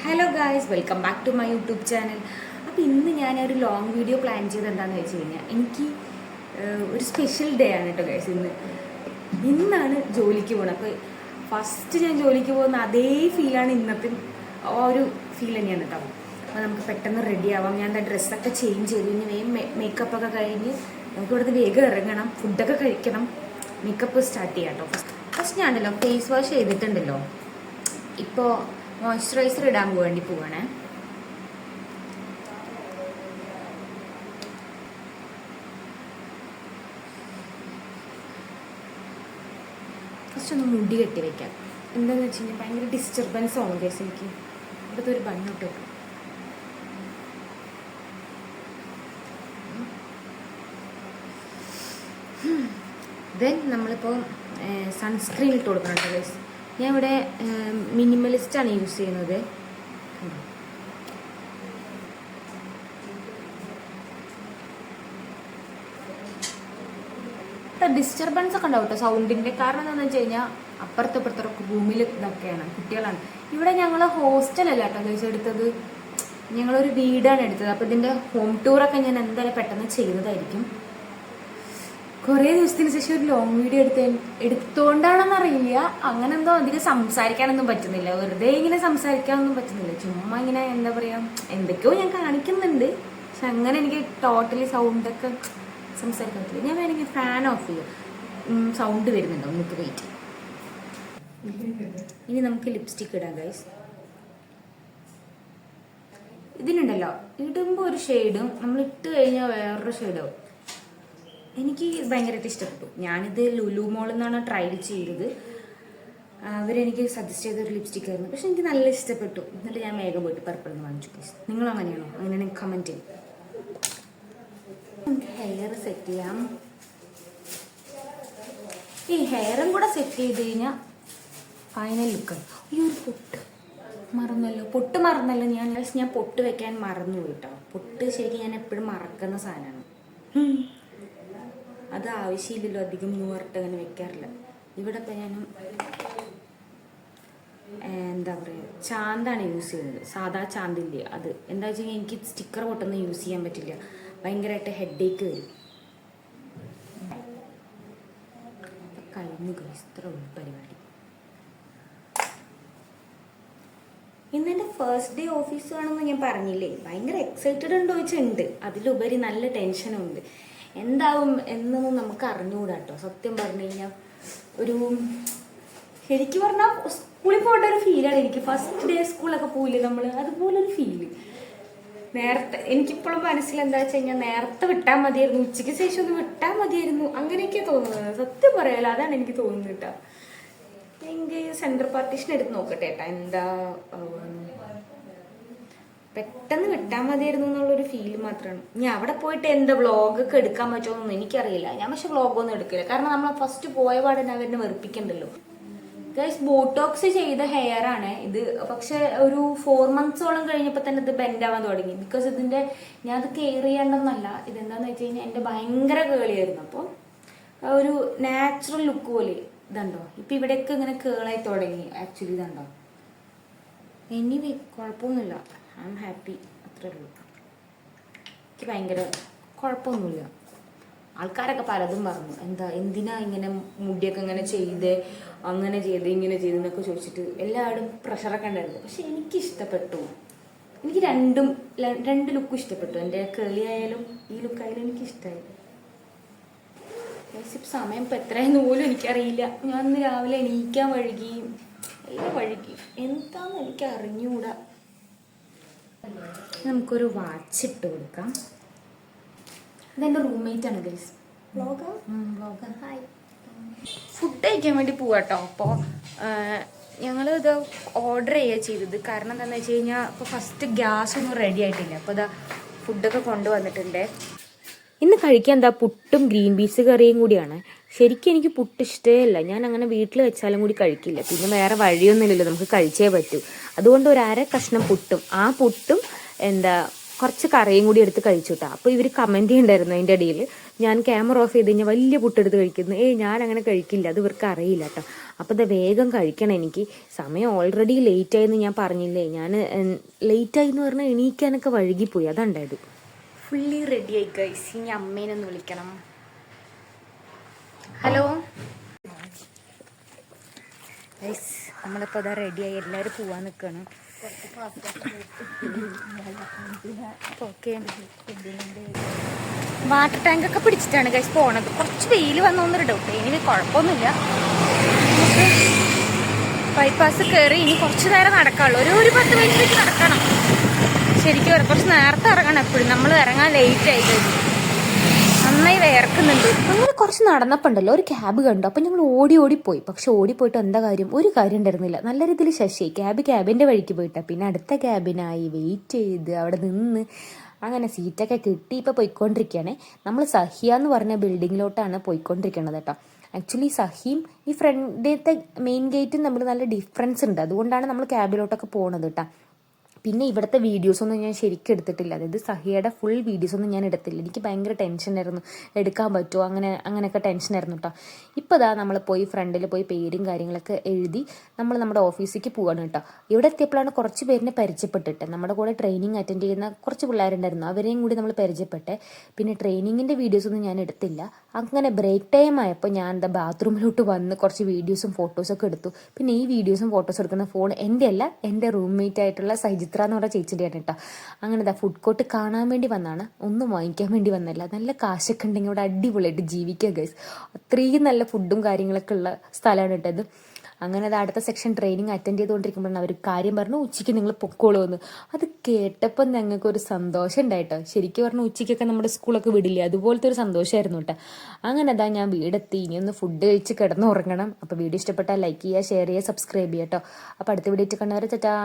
Hello guys, welcome back to my YouTube channel. അപ്പോൾ ഇന്ന് ഞാനൊരു ലോങ് വീഡിയോ പ്ലാൻ ചെയ്ത് എന്താണെന്ന് വെച്ച് കഴിഞ്ഞാൽ എനിക്ക് ഒരു സ്പെഷ്യൽ ഡേ ആണ് കേട്ടോ ഗായ്സ്. ഇന്നാണ് ജോലിക്ക് പോകുന്നത്. അപ്പോൾ ഫസ്റ്റ് ഞാൻ ജോലിക്ക് പോകുന്ന അതേ ഫീലാണ് ഇന്നത്തെ ആ ഒരു ഫീൽ തന്നെയാണ് കേട്ടോ. അപ്പോൾ നമുക്ക് പെട്ടെന്ന് റെഡി ആവാം. ഞാൻ എന്താ ഡ്രസ്സൊക്കെ ചേഞ്ച് ചെയ്തു. ഇനി വേഗം മേക്കപ്പൊക്കെ കഴിഞ്ഞ് നമുക്ക് ഇവിടുന്ന് വേഗം ഇറങ്ങണം, ഫുഡൊക്കെ കഴിക്കണം, മേക്കപ്പ് സ്റ്റാർട്ട് ചെയ്യാം കേട്ടോ. ഫസ്റ്റ് ഞാനല്ലോ ഫേസ് വാഷ് ചെയ്തിട്ടുണ്ടല്ലോ. ഇപ്പോൾ മോയ്സ്ചറൈസർ ഇടാൻ പോവാണേ. ഫസ്റ്റ് ഒന്ന് മുടി കെട്ടി വെക്കാം. എന്താണെന്ന് വെച്ച് കഴിഞ്ഞാൽ ഭയങ്കര ഡിസ്റ്റർബൻസ് ആണ് കേസ്. എനിക്ക് ഇവിടുത്തെ ഒരു ബണ്ണോട്ട് വെക്കും. ദെൻ നമ്മളിപ്പോൾ സൺസ്ക്രീൻ ഇട്ട് കൊടുക്കണം കേട്ടോ ഗൈസ്. ഞാൻ ഇവിടെ മിനിമലിസ്റ്റാണ് യൂസ് ചെയ്യുന്നത്. ഡിസ്റ്റർബൻസ് ഒക്കെ ഉണ്ടാവും കേട്ടോ സൗണ്ടിൻ്റെ. കാരണം എന്താണെന്ന് വെച്ച് കഴിഞ്ഞാൽ അപ്പുറത്തപ്പുറത്തൊക്കെ റൂമിൽ ഇതൊക്കെയാണ്, കുട്ടികളാണ്. ഇവിടെ ഞങ്ങൾ ഹോസ്റ്റലല്ല കേട്ടോ ഗൈസ് എടുത്തത്, ഞങ്ങളൊരു വീടാണ് എടുത്തത്. അപ്പോൾ ഇതിൻ്റെ ഹോം ടൂറൊക്കെ ഞാൻ എന്തായാലും പെട്ടെന്ന് ചെയ്യുന്നതായിരിക്കും. കുറേ ദിവസത്തിന് ശേഷം ഒരു ലോങ് വീഡിയോ എടുത്തോണ്ടാണെന്ന് അറിയില്ല. അങ്ങനെ എന്തോ അധികം സംസാരിക്കാനൊന്നും പറ്റുന്നില്ല, വെറുതെ ഇങ്ങനെ സംസാരിക്കാനൊന്നും പറ്റുന്നില്ല. ചുമ്മാ ഇങ്ങനെ എന്താ പറയുക, എന്തൊക്കെയോ ഞാൻ കാണിക്കുന്നുണ്ട്, പക്ഷെ അങ്ങനെ എനിക്ക് ടോട്ടലി സൗണ്ടൊക്കെ സംസാരിക്കാൻ പറ്റില്ല. ഞാൻ വേണമെങ്കിൽ ഫാൻ ഓഫ് ചെയ്യാം, സൗണ്ട് വരുന്നുണ്ടോ നമുക്ക് വെയിറ്റ്. ഇനി നമുക്ക് ലിപ്സ്റ്റിക് ഇടാം ഗൈസ്. ഇതിനുണ്ടല്ലോ ഇടുമ്പോൾ ഒരു ഷെയ്ഡും നമ്മൾ ഇട്ട് കഴിഞ്ഞാൽ വേറൊരു ഷെയ്ഡാവും. എനിക്ക് ഭയങ്കരമായിട്ട് ഇഷ്ടപ്പെട്ടു. ഞാനിത് ലുലു മോളിൽ നിന്നാണ് ട്രൈ ചെയ്തത്. അവരെനിക്ക് സജസ്റ്റ് ചെയ്തൊരു ലിപ്സ്റ്റിക് ആയിരുന്നു, പക്ഷെ എനിക്ക് നല്ല ഇഷ്ടപ്പെട്ടു. എന്നിട്ട് ഞാൻ വേഗം പോയിട്ട് പർപ്പിൾ നിന്ന് വാങ്ങിച്ചു. നിങ്ങൾ അങ്ങനെയാണോ? അങ്ങനെയാണെങ്കിൽ കമൻറ്റ് ചെയ്യും. നമുക്ക് ഹെയർ സെറ്റ് ചെയ്യാം. ഈ ഹെയറും കൂടെ സെറ്റ് ചെയ്ത് കഴിഞ്ഞാൽ ഫൈനൽ ലുക്കാണ്. ഈ ഒരു പൊട്ട് മറന്നല്ലോ. ഞാൻ പൊട്ട് വെക്കാൻ മറന്നു കേട്ടോ. പൊട്ട് ശരിക്കും ഞാൻ എപ്പോഴും മറക്കുന്ന സാധനമാണ്. അത് ആവശ്യമില്ലല്ലോ, അധികം നൂറിട്ട് അങ്ങനെ വെക്കാറില്ല. ഇവിടെ ഇപ്പം ഞാൻ എന്താ പറയുക, ചാന്താണ് യൂസ് ചെയ്യുന്നത്. സാധാ ചാന്തില്ലേ അത്. എന്താ വെച്ച് കഴിഞ്ഞാൽ എനിക്ക് സ്റ്റിക്കർ പൊട്ടൊന്നും യൂസ് ചെയ്യാൻ പറ്റില്ല, ഭയങ്കരമായിട്ട് ഹെഡേക്ക് വരും. കഴിഞ്ഞു ഇത്ര ഉള്ളു പരിപാടി. ഇന്നെൻ്റെ ഫസ്റ്റ് ഡേ ഓഫീസ് ആണെന്ന് ഞാൻ പറഞ്ഞില്ലേ. ഭയങ്കര എക്സൈറ്റഡ് ഉണ്ടോ ചോദിച്ചുണ്ട്, അതിലുപരി നല്ല ടെൻഷനും ഉണ്ട്. എന്താവും എന്നൊന്നും നമുക്ക് അറിഞ്ഞുകൂടാ കേട്ടോ. സത്യം പറഞ്ഞു കഴിഞ്ഞാൽ ഒരു ശരിക്കും പറഞ്ഞാൽ സ്കൂളിൽ പോകേണ്ട ഒരു ഫീലാണ് എനിക്ക്. ഫസ്റ്റ് ഡേ സ്കൂളൊക്കെ പോയില്ലേ നമ്മൾ, അതുപോലൊരു ഫീല്. നേരത്തെ എനിക്കിപ്പോഴും മനസ്സിലെന്താ വെച്ച് കഴിഞ്ഞാൽ നേരത്തെ വിട്ടാൽ മതിയായിരുന്നു, ഉച്ചയ്ക്ക് ശേഷം ഒന്ന് വിട്ടാൽ മതിയായിരുന്നു, അങ്ങനെയൊക്കെയാണ് തോന്നുന്നത്. സത്യം പറയാലോ, അതാണ് എനിക്ക് തോന്നുന്നത് കേട്ടോ. എനിക്ക് സെൻട്രൽ പാർട്ടീഷൻ എടുത്ത് നോക്കട്ടെ ഏട്ടാ, എന്താ പെട്ടെന്ന് വിട്ടാൽ മതിയായിരുന്നു എന്നുള്ളൊരു ഫീൽ മാത്രമാണ്. ഇനി അവിടെ പോയിട്ട് എന്താ വ്ളോഗൊക്കെ എടുക്കാൻ പറ്റുമോന്നൊന്നും എനിക്കറിയില്ല. ഞാൻ പക്ഷെ വ്ളോഗൊന്നും എടുക്കില്ല, കാരണം നമ്മൾ ഫസ്റ്റ് പോയ പാടന്നെ അവരെ വെറുപ്പിക്കണ്ടല്ലോ ഗൈസ്. ബോട്ടോക്സ് ചെയ്ത ഹെയർ ആണ് ഇത്, പക്ഷെ ഒരു 4 monthsോളം കഴിഞ്ഞപ്പോൾ തന്നെ ഇത് ബെൻഡ് ആവാൻ തുടങ്ങി. ബിക്കോസ് ഇതിന്റെ ഞാൻ അത് കെയർ ചെയ്യേണ്ടെന്നല്ല, ഇതെന്താന്ന് വെച്ച് കഴിഞ്ഞാൽ എൻ്റെ ഭയങ്കര കേളിയായിരുന്നു. അപ്പോൾ ഒരു നാച്ചുറൽ ലുക്ക് പോലെ ഇതുണ്ടോ. ഇപ്പം ഇവിടെയൊക്കെ ഇങ്ങനെ കേളായി തുടങ്ങി ആക്ച്വലി. ഇതുണ്ടോ, എനിവേ കുഴപ്പമൊന്നുമില്ല, ഐ ആം ഹാപ്പി, അത്രേ ഉള്ളൂ. എനിക്ക് ഭയങ്കര കുഴപ്പമൊന്നുമില്ല. ആൾക്കാരൊക്കെ പലതും പറഞ്ഞു, എന്തിനാ ഇങ്ങനെ മുടിയൊക്കെ ഇങ്ങനെ ചെയ്ത്, അങ്ങനെ ചെയ്ത് ഇങ്ങനെ ചെയ്തെന്നൊക്കെ ചോദിച്ചിട്ട് എല്ലാവരും പ്രഷറൊക്കെ ഉണ്ടായിരുന്നു. പക്ഷെ എനിക്കിഷ്ടപ്പെട്ടു. എനിക്ക് രണ്ട് ലുക്കും ഇഷ്ടപ്പെട്ടു. എൻ്റെ കേളി ആയാലും ഈ ലുക്കായാലും എനിക്കിഷ്ടമായി. സമയം ഇപ്പം എത്രയെന്ന് പോലും എനിക്കറിയില്ല. ഞാൻ ഇന്ന് രാവിലെ എണീക്കാൻ വഴുകി എന്താന്ന് എനിക്ക് അറിഞ്ഞുകൂടാ. നമുക്കൊരു വാച്ച് ഇട്ട് കൊടുക്കാം. ഇതെൻ്റെ റൂംമേറ്റ് ആണ് ഗൈസ്. ഹായ്. ഫുഡ് കഴിക്കാൻ വേണ്ടി പോവാട്ടോ. അപ്പോൾ ഞങ്ങൾ ഇത് ഓർഡർ ചെയ്യുക ചെയ്തത്. കാരണം എന്താണെന്ന് വെച്ച് കഴിഞ്ഞാൽ ഇപ്പോൾ ഫസ്റ്റ് ഗ്യാസ് ഒന്നും റെഡി ആയിട്ടില്ല. അപ്പോൾ ഇതാ ഫുഡൊക്കെ കൊണ്ടുവന്നിട്ടുണ്ട്. ഇന്ന് കഴിക്കാൻ എന്താ പുട്ടും ഗ്രീൻ പീസ് കറിയും കൂടിയാണ്. ശരിക്കും എനിക്ക് പുട്ട് ഇഷ്ടമല്ല, ഞാൻ അങ്ങനെ വീട്ടിൽ വെച്ചാലും കൂടി കഴിക്കില്ല. പിന്നെ വേറെ വഴിയൊന്നുമില്ലല്ലോ, നമുക്ക് കഴിച്ചേ പറ്റൂ. അതുകൊണ്ട് ഒരു 1/2 കഷ്ണം പുട്ടും, ആ പുട്ടും കുറച്ച് കറിയും കൂടി എടുത്ത് കഴിച്ചു കേട്ടോ. അപ്പോൾ ഇവർ കമൻറ്റ് ചെയ്യുന്നുണ്ടായിരുന്നു അതിൻ്റെ ഇടയിൽ, ഞാൻ ക്യാമറ ഓഫ് ചെയ്ത് കഴിഞ്ഞാൽ വലിയ പുട്ടെടുത്ത് കഴിക്കുന്നു. ഞാൻ അങ്ങനെ കഴിക്കില്ല, അത് ഇവർക്ക് അറിയില്ല കേട്ടോ. അപ്പോൾ ഇത് വേഗം കഴിക്കണം, എനിക്ക് സമയം ഓൾറെഡി ലേറ്റായെന്ന് ഞാൻ പറഞ്ഞില്ലേ. ഞാൻ ലേറ്റായി എന്ന് പറഞ്ഞാൽ എണീക്കാനൊക്കെ വഴുകിപ്പോയി, അതുണ്ടായത്. ഫുള്ളി റെഡിയായി ഗൈസ്. ഇനി അമ്മേനൊന്ന് വിളിക്കണം. ഹലോ ഗൈസ്, നമ്മളിപ്പോൾ അതാ റെഡിയായി, എല്ലാവരും പോവാൻ നിൽക്കണം. ഓക്കെ, വാട്ടർ ടാങ്കൊക്കെ പിടിച്ചിട്ടാണ് ഗൈസ് പോണത്. കുറച്ച് വെയിൽ വന്നോന്നൊരു ഡൗട്ട്, ഇനി കുഴപ്പമൊന്നുമില്ല. നമുക്ക് ബൈപ്പാസ് കയറി ഇനി കുറച്ച് നേരം നടക്കാനുള്ളൂ, ഒരു 10 മിനിറ്റ് നടക്കണം. ശരിക്കും കുറച്ച് നേരത്തെ ഇറങ്ങണം എപ്പോഴും, നമ്മൾ ഇറങ്ങാൻ ലേറ്റ് ആയി കഴിഞ്ഞു, നന്നായി വേർക്കുന്നുണ്ട്. അങ്ങനെ കുറച്ച് നടന്നപ്പോൾ ഉണ്ടല്ലോ ഒരു ക്യാബ് കണ്ടു. അപ്പം ഞങ്ങൾ ഓടിപ്പോയി. പക്ഷെ ഓടിപ്പോയിട്ട് എന്താ കാര്യം, ഒരു കാര്യം ഉണ്ടായിരുന്നില്ല. നല്ല രീതിയിൽ ശശി ക്യാബിൻ്റെ വഴിക്ക് പോയിട്ടാ. പിന്നെ അടുത്ത ക്യാബിനായി വെയിറ്റ് ചെയ്ത് അവിടെ നിന്ന് അങ്ങനെ സീറ്റൊക്കെ കിട്ടി. ഇപ്പോൾ പോയിക്കൊണ്ടിരിക്കുകയാണേ. നമ്മൾ സഹിയ എന്ന് പറഞ്ഞ ബിൽഡിങ്ങിലോട്ടാണ് പോയിക്കൊണ്ടിരിക്കുന്നത് കേട്ടോ. ആക്ച്വലി സഹിയും ഈ ഫ്രണ്ടിലത്തെ മെയിൻ ഗേറ്റും തമ്മിൽ നല്ല ഡിഫറൻസ് ഉണ്ട്, അതുകൊണ്ടാണ് നമ്മൾ ക്യാബിലോട്ടൊക്കെ പോണത് കേട്ടോ. പിന്നെ ഇവിടുത്തെ വീഡിയോസൊന്നും ഞാൻ ശരിക്കും എടുത്തിട്ടില്ല, അതായത് സഹിയുടെ ഫുൾ വീഡിയോസൊന്നും ഞാൻ എടുത്തില്ല. എനിക്ക് ഭയങ്കര ടെൻഷനായിരുന്നു, എടുക്കാൻ പറ്റുമോ അങ്ങനെയൊക്കെ ടെൻഷനായിരുന്നു കേട്ടോ. ഇപ്പോൾ ഇതാ നമ്മൾ പോയി ഫ്രണ്ടിൽ പോയി പേരും കാര്യങ്ങളൊക്കെ എഴുതി നമ്മൾ നമ്മുടെ ഓഫീസിലേക്ക് പോവാണ് കേട്ടോ. ഇവിടെ എത്തിയപ്പോഴാണ് കുറച്ച് പേരിനെ പരിചയപ്പെട്ടിട്ട്, നമ്മുടെ കൂടെ ട്രെയിനിങ് അറ്റൻഡ് ചെയ്യുന്ന കുറച്ച് പിള്ളേരുണ്ടായിരുന്നു, അവരെയും കൂടി നമ്മൾ പരിചയപ്പെട്ടെ. പിന്നെ ട്രെയിനിങ്ങിൻ്റെ വീഡിയോസൊന്നും ഞാൻ എടുത്തില്ല. അങ്ങനെ ബ്രേക്ക് ടൈം ആയപ്പോൾ ഞാൻ എന്താ ബാത്റൂമിലോട്ട് വന്ന് കുറച്ച് വീഡിയോസും ഫോട്ടോസൊക്കെ എടുത്തു. പിന്നെ ഈ വീഡിയോസും ഫോട്ടോസും എടുക്കുന്ന ഫോൺ എൻ്റെ അല്ല, എൻ്റെ റൂംമേറ്റ് ആയിട്ടുള്ള സൈജിത്ത് എന്ന് പറഞ്ഞ ചേച്ചിൻ്റെയാണ് കേട്ടോ. അങ്ങനെ ഫുഡ് കോർട്ട് കാണാൻ വേണ്ടി വന്നാണ്, ഒന്നും വാങ്ങിക്കാൻ വേണ്ടി വന്നല്ല. നല്ല കാശൊക്കെ ഉണ്ടെങ്കിൽ ഇവിടെ അടിപൊളിയായിട്ട് ജീവിക്കുക ഗൈസ്. അത്രയും നല്ല ഫുഡും കാര്യങ്ങളൊക്കെ ഉള്ള സ്ഥലമാണ് കേട്ടത്. അങ്ങനെ അടുത്ത സെക്ഷൻ ട്രെയിനിങ് അറ്റൻഡ് ചെയ്തുകൊണ്ടിരിക്കുമ്പോഴാണ് അവർ കാര്യം പറഞ്ഞു, ഉച്ചയ്ക്ക് നിങ്ങൾ പൊക്കോളൂ എന്ന്. അത് കേട്ടപ്പോൾ ഞങ്ങൾക്ക് ഒരു സന്തോഷം ഉണ്ടായിട്ടോ. ശരിക്കും പറഞ്ഞാൽ ഉച്ചയ്ക്കൊക്കെ നമ്മുടെ സ്കൂളൊക്കെ വിടില്ലേ, അതുപോലത്തെ ഒരു സന്തോഷമായിരുന്നു കേട്ടോ. അങ്ങനെ ഞാൻ വീടെത്തി, ഇനി ഒന്ന് ഫുഡ് കഴിച്ച് കിടന്ന് ഉറങ്ങണം. അപ്പോൾ വീഡിയോ ഇഷ്ടപ്പെട്ടാൽ ലൈക്ക് ചെയ്യുക, ഷെയർ ചെയ്യുക, സബ്സ്ക്രൈബ് ചെയ്യുക കേട്ടോ. അപ്പോൾ അടുത്ത വീഡിയോ കാണുന്നവരെ ചേട്ടാ.